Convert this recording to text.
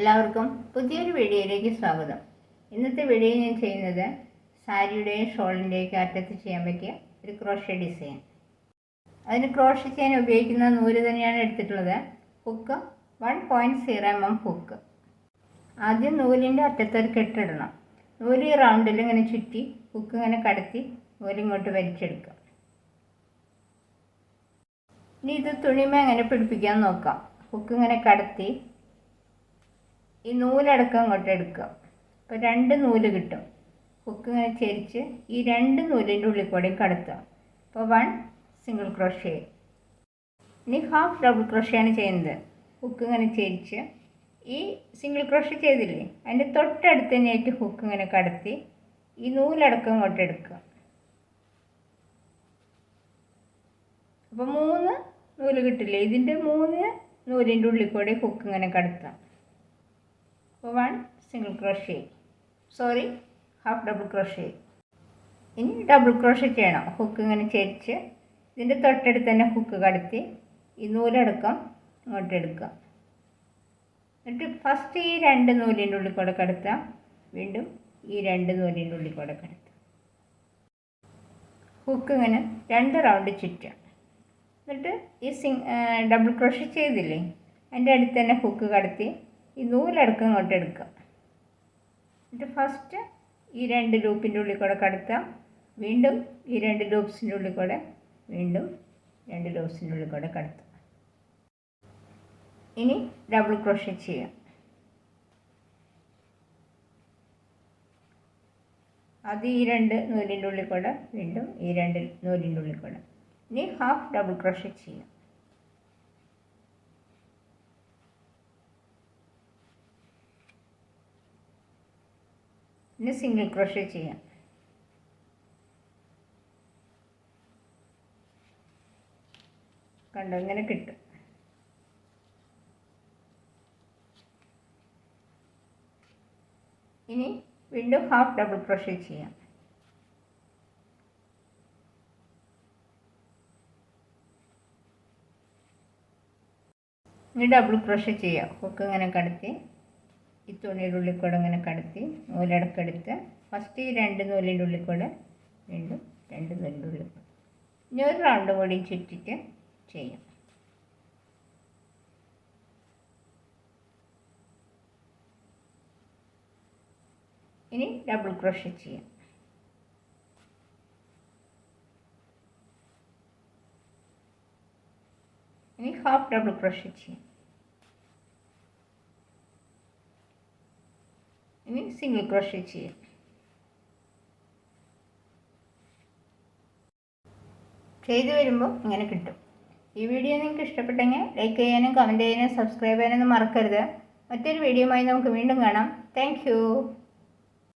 എല്ലാവർക്കും പുതിയൊരു വീഡിയോയിലേക്ക് സ്വാഗതം. ഇന്നത്തെ വീഡിയോ ഞാൻ ചെയ്യുന്നത് സാരിയുടെയും ഷോളിൻ്റെയൊക്കെ അറ്റത്ത് ചെയ്യാൻ പറ്റിയ ഒരു ക്രോഷേ ഡിസൈൻ. അതിന് ക്രോഷേ ചെയ്യാൻ ഉപയോഗിക്കുന്ന നൂല് തന്നെയാണ് എടുത്തിട്ടുള്ളത്. Hook 1.0 mm hook. ആദ്യം നൂലിൻ്റെ അറ്റത്തൊരു കെട്ടിടണം. നൂല് ഈ റൗണ്ടിൽ ഇങ്ങനെ ചുറ്റി ഹുക്ക് ഇങ്ങനെ കടത്തി നൂലിങ്ങോട്ട് വലിച്ചെടുക്കുക. ഇനി ഇത് തുണിമ എങ്ങനെ പിടിപ്പിക്കാൻ നോക്കാം. ഹുക്ക് ഇങ്ങനെ കടത്തി ഈ നൂലടക്കം അങ്ങോട്ട് എടുക്കുക. അപ്പോൾ 2 നൂല് കിട്ടും. ഹുക്ക് ഇങ്ങനെ ചെരിച്ച് ഈ 2 നൂലിൻ്റെ ഉള്ളിൽ കൂടെയും കടത്തുക. അപ്പോൾ 1 സിംഗിൾ ക്രോഷേ. ഇനി ഹാഫ് ഡബിൾ ക്രോഷയാണ് ചെയ്യുന്നത്. ഹുക്ക് ഇങ്ങനെ ചെരിച്ച് ഈ സിംഗിൾ ക്രോഷേ ചെയ്തില്ലേ അതിൻ്റെ തൊട്ടടുത്ത് തന്നെയായിട്ട് ഹുക്ക് ഇങ്ങനെ കടത്തി ഈ നൂലടക്കം അങ്ങോട്ട് എടുക്കുക. അപ്പോൾ 3 നൂല് കിട്ടില്ലേ, ഇതിൻ്റെ 3 നൂലിൻ്റെ ഉള്ളിൽ കൂടെ ഹുക്ക് ഇങ്ങനെ കടത്താം. അപ്പോൾ 1 single crochet, half double crochet. ഇനി ഡബിൾ ക്രോഷേ ചെയ്യണം. ഹുക്ക് ഇങ്ങനെ ചെരിച്ച് ഇതിൻ്റെ തൊട്ടടുത്ത് തന്നെ ഹുക്ക് കടത്തി ഈ നൂലടക്കം ഇങ്ങോട്ട് എടുക്കുക. എന്നിട്ട് ഫസ്റ്റ് ഈ 2 നൂലിൻ്റെ ഉള്ളിൽ കൂടെ കടത്താം, വീണ്ടും ഈ 2 നൂലിൻ്റെ ഉള്ളിൽ കൂടെ കടത്താം. ഹുക്ക് ഇങ്ങനെ 2 റൗണ്ട് ചുറ്റുക. എന്നിട്ട് ഈ ഡബിൾ ക്രോഷേ ചെയ്തില്ലേ അതിൻ്റെ അടുത്ത് തന്നെ ഹുക്ക് കടത്തി ഈ നൂലടക്കം ഇങ്ങോട്ട് എടുക്കുക. എന്നിട്ട് ഫസ്റ്റ് ഈ 2 ലൂപ്പിൻ്റെ ഉള്ളിൽ കൂടെ കടത്താം, വീണ്ടും ഈ 2 ലൂപ്സിൻ്റെ ഉള്ളിൽ കൂടെ വീണ്ടും 2 ലൂപ്സിൻ്റെ ഉള്ളിൽ കൂടെ കടത്താം. ഇനി ഡബിൾ ക്രോഷേ ചെയ്യാം. അത് ഈ 2 നൂലിൻ്റെ ഉള്ളിൽ കൂടെ വീണ്ടും ഈ 2 നൂലിൻ്റെ ഉള്ളിൽ കൂടെ. ഇനി ഹാഫ് ഡബിൾ ക്രോഷേ ചെയ്യാം. ഇനി സിംഗിൾ ക്രോഷേ ചെയ്യാം. കണ്ടോ, ഇങ്ങനെ കിട്ടും. ഇനി വീണ്ടും ഹാഫ് ഡബിൾ ക്രോഷേ ചെയ്യാം. ഇനി ഡബിൾ ക്രോഷേ ചെയ്യാം. ഹുക്ക് ഇങ്ങനെ കടത്തി ഈ തുണിയുടെ ഉള്ളിൽ കൂടെ ഇങ്ങനെ കടത്തി നൂലടക്കെടുത്ത് ഫസ്റ്റ് ഈ 2 നൂലിൻ്റെ ഉള്ളിൽ കൂടെ വീണ്ടും 2 നൂലിൻ്റെ ഉള്ളിൽ കൂടെ. ഇനി ഒരു റൗണ്ട് കൂടി ചുറ്റിട്ട് ചെയ്യാം. ഇനി ഡബിൾ ക്രോഷേ ചെയ്യാം. ഇനി ഹാഫ് ഡബിൾ ക്രോഷേ ചെയ്യാം. ഇനി സിംഗിൾ ക്രോഷേ ചെയ്യാം. ചെയ്തു വരുമ്പോൾ ഇങ്ങനെ കിട്ടും. ഈ വീഡിയോ നിങ്ങൾക്ക് ഇഷ്ടപ്പെട്ടെങ്കിൽ ലൈക്ക് ചെയ്യാനും കമൻറ്റ് ചെയ്യാനും സബ്സ്ക്രൈബ് ചെയ്യാനൊന്നും മറക്കരുത്. മറ്റൊരു വീഡിയോയുമായി നമുക്ക് വീണ്ടും കാണാം. Thank you.